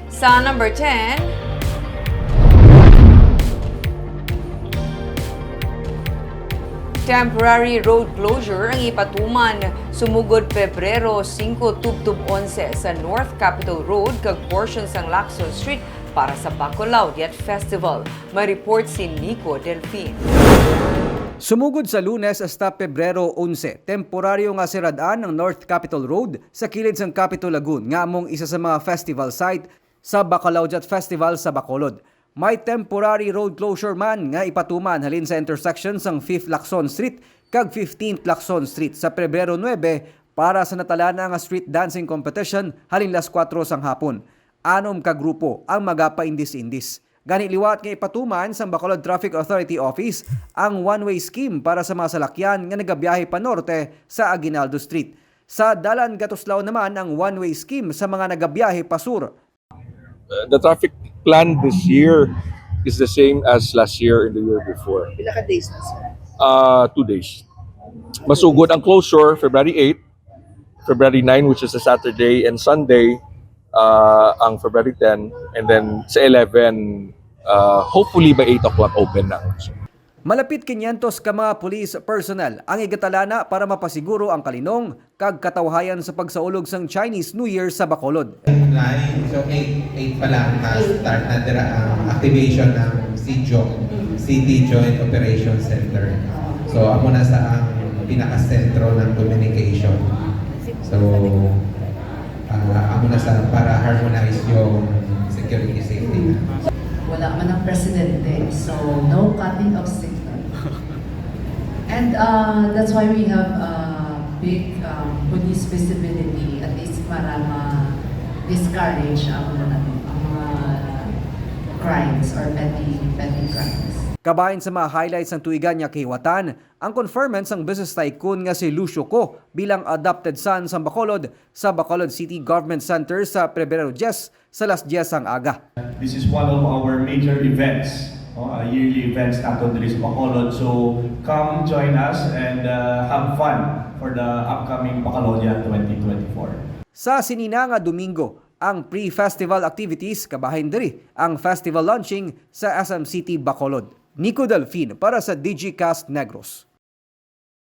Sa number 10, temporary road closure ang ipatuman sumugod Pebrero 5 tubtub 11 sa North Capitol Road kag portion sang Lacson Street para sa Bacolod Yet Festival. May report si Nico Delfin. Sumugod sa Lunes hasta Pebrero 11, temporaryo nga siradaan ng North Capitol Road sa kilid sang Capitol Lagoon nga among isa sa mga festival site sa Bacolod Yet Festival sa Bacolod. May temporary road closure man nga ipatuman halin sa intersection sang 5th Lacson Street kag 15th Lacson Street sa Pebrero 9 para sa natalana nga street dancing competition halin las 4 sang hapon. 6 ka grupo ang magapa-indis-indis. Gani liwat nga ipatuman sa Bacolod Traffic Authority Office ang one-way scheme para sa mga salakyan nga nagabiyahe pa norte sa Aguinaldo Street. Sa Dalan Gatuslao naman ang one-way scheme sa mga nagabiyahe pa sur. The traffic plan this year is the same as last year and the year before. Pila ka days na sir? 2 days. Masugod ang closure February 8, February 9 which is a Saturday and Sunday ang February 10 and then sa 11 hopefully by 8 o'clock open na. Malapit 500 ka mga police personnel ang igatalana para mapasiguro ang kalinong kag katawhayan sa pagsaulog sang Chinese New Year sa Bacolod. So 8 pa lang start na dira ang activation ng City Joint Operations Center. So amo na sa ang pinaka-sentro ng communication. So amo na sa para harmonize yung security safety na. Wala man ang presidente, so no cutting of signal. And that's why we have big police visibility, at least para ma-discourage ang mga crimes or petty crimes. Kabahin sa mga highlights ng tuigan niya kihiwatan, ang conference ng business tycoon nga si Lucio Co bilang adopted son sa Bacolod sa Bacolod City Government Center sa Pebrero 10 sa las 10 ang aga. This is one of our major events, yearly events natin dito sa Bacolod. So come join us and have fun for the upcoming Bacolodian 2024. Sa sinina nga Domingo, ang pre-festival activities kabahin diri ang festival launching sa SM City Bacolod. Nico Delfin para sa DigiCast Negros.